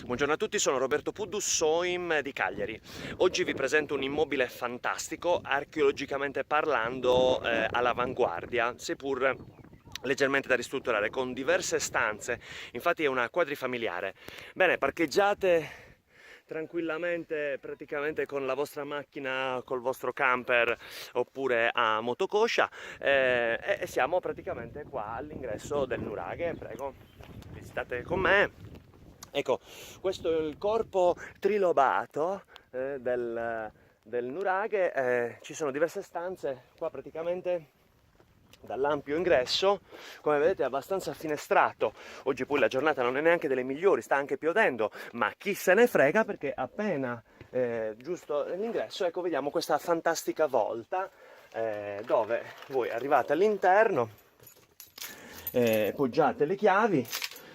Buongiorno a tutti, sono Roberto Puddu, Soim di Cagliari. Oggi vi presento un immobile fantastico, archeologicamente parlando all'avanguardia, seppur leggermente da ristrutturare, con diverse stanze. Infatti è una quadrifamiliare. Bene, parcheggiate tranquillamente praticamente con la vostra macchina, col vostro camper oppure a motocoscia e siamo praticamente qua all'ingresso del nuraghe. Prego, visitate con me. Ecco, questo è il corpo trilobato del nuraghe. Ci sono diverse stanze qua praticamente dall'ampio ingresso, come vedete è abbastanza finestrato. Oggi poi la giornata non è neanche delle migliori, sta anche piovendo, ma chi se ne frega, perché appena giusto nell'ingresso, ecco, vediamo questa fantastica volta dove voi arrivate all'interno, poggiate le chiavi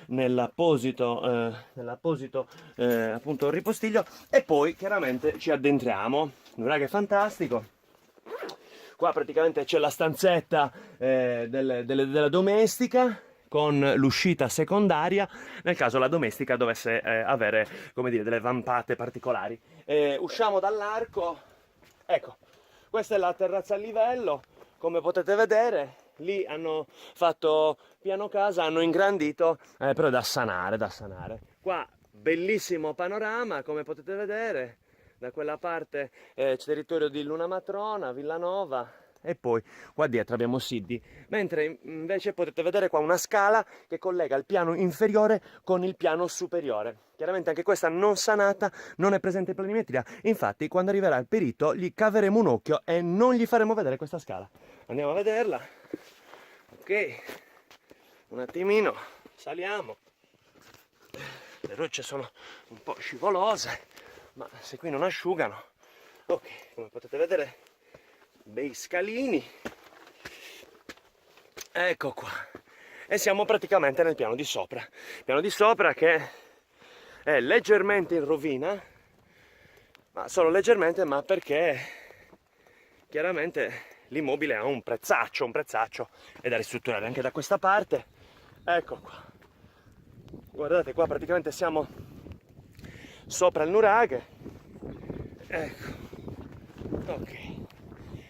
nell'apposito appunto ripostiglio e poi chiaramente ci addentriamo. Nuraghe fantastico. Qua praticamente c'è la stanzetta della domestica con l'uscita secondaria nel caso la domestica dovesse avere, come dire, delle vampate particolari. Usciamo dall'arco, ecco, questa è la terrazza a livello, come potete vedere. Lì hanno fatto piano casa, hanno ingrandito, però è da sanare, da sanare. Qua bellissimo panorama, come potete vedere. Da quella parte c'è territorio di Luna Matrona, Villanova e poi qua dietro abbiamo Siddi. Mentre invece potete vedere qua una scala che collega il piano inferiore con il piano superiore. Chiaramente anche questa non sanata, non è presente in planimetria. Infatti quando arriverà il perito gli caveremo un occhio e non gli faremo vedere questa scala. Andiamo a vederla. Ok, un attimino, saliamo. Le rocce sono un po' scivolose, ma se qui non asciugano. Ok, come potete vedere, bei scalini. Ecco qua. E siamo praticamente nel piano di sopra. Piano di sopra che è leggermente in rovina, ma solo leggermente, ma perché chiaramente l'immobile ha un prezzaccio è da ristrutturare anche da questa parte. Ecco qua. Guardate, qua praticamente siamo sopra il nuraghe. Ecco. Ok.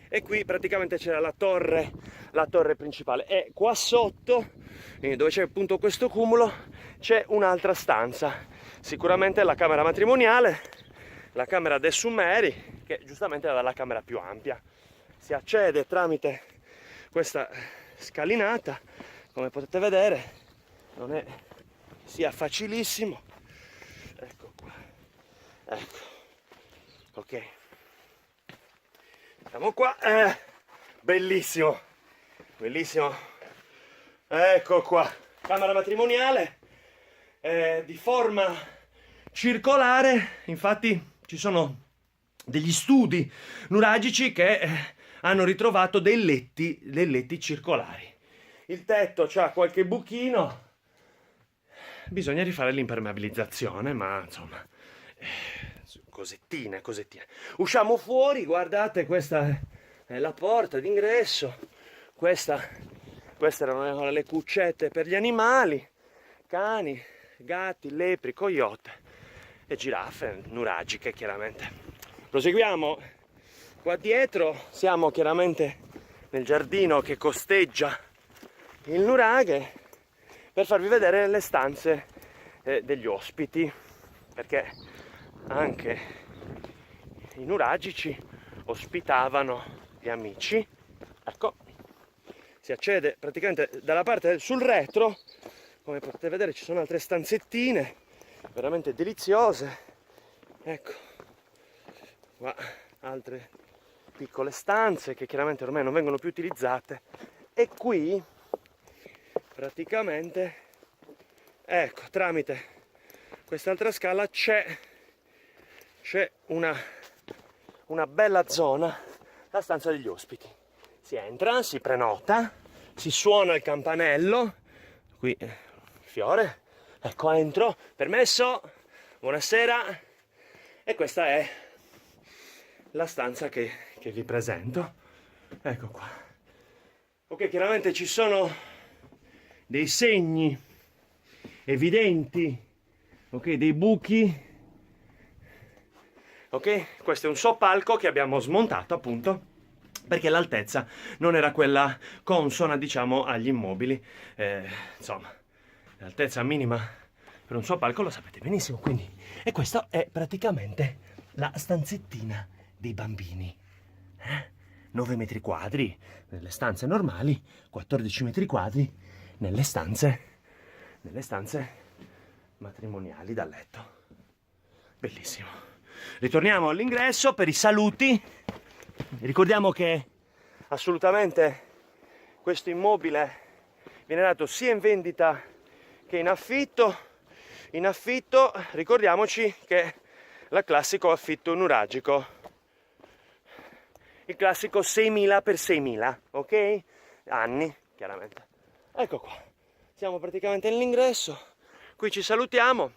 E qui praticamente c'era la torre principale. E qua sotto, dove c'è appunto questo cumulo, c'è un'altra stanza. Sicuramente la camera matrimoniale, la camera dei summeri, che giustamente era la camera più ampia. Si accede tramite questa scalinata, come potete vedere, non è sia facilissimo. Ecco qua. Ecco. Ok. Siamo qua. Bellissimo. Bellissimo. Ecco qua. Camera matrimoniale di forma circolare. Infatti ci sono degli studi nuragici che hanno ritrovato dei letti circolari. Il tetto c'ha qualche buchino, bisogna rifare l'impermeabilizzazione, ma insomma, cosettine. Usciamo fuori, guardate, questa è la porta d'ingresso, queste erano le cuccette per gli animali, cani, gatti, lepri, coyote e giraffe nuragiche chiaramente. Proseguiamo. Qua dietro siamo chiaramente nel giardino che costeggia il nuraghe per farvi vedere le stanze degli ospiti, perché anche i nuragici ospitavano gli amici. Ecco, si accede praticamente dalla parte sul retro, come potete vedere ci sono altre stanzettine veramente deliziose. Ecco qua altre piccole stanze che chiaramente ormai non vengono più utilizzate, e qui praticamente, ecco, tramite quest'altra scala c'è una bella zona, la stanza degli ospiti. Si entra, si prenota, si suona il campanello, qui fiore, ecco, entro, permesso, buonasera, e questa è la stanza che vi presento. Ecco qua. Ok, chiaramente ci sono dei segni evidenti ok, dei buchi. Ok, questo è un soppalco che abbiamo smontato appunto perché l'altezza non era quella consona, diciamo, agli immobili. Insomma, l'altezza minima per un soppalco lo sapete benissimo, quindi. E questa è praticamente la stanzettina dei bambini. 9 metri quadri nelle stanze normali, 14 metri quadri nelle stanze matrimoniali da letto. Bellissimo. Ritorniamo all'ingresso per i saluti. Ricordiamo che assolutamente questo immobile viene dato sia in vendita che in affitto. In affitto ricordiamoci che la classico affitto nuragico, il classico 6.000 per 6.000, ok? Anni, chiaramente. Ecco qua, siamo praticamente all'ingresso, qui ci salutiamo.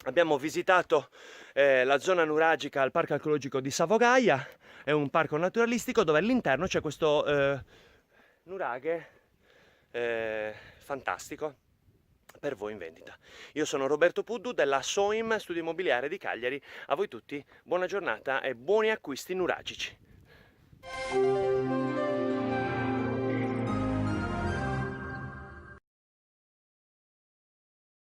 Abbiamo visitato la zona nuragica al Parco Archeologico di Savogaia, è un parco naturalistico dove all'interno c'è questo nuraghe fantastico per voi in vendita. Io sono Roberto Puddu della Soim Studio Immobiliare di Cagliari, a voi tutti buona giornata e buoni acquisti nuragici.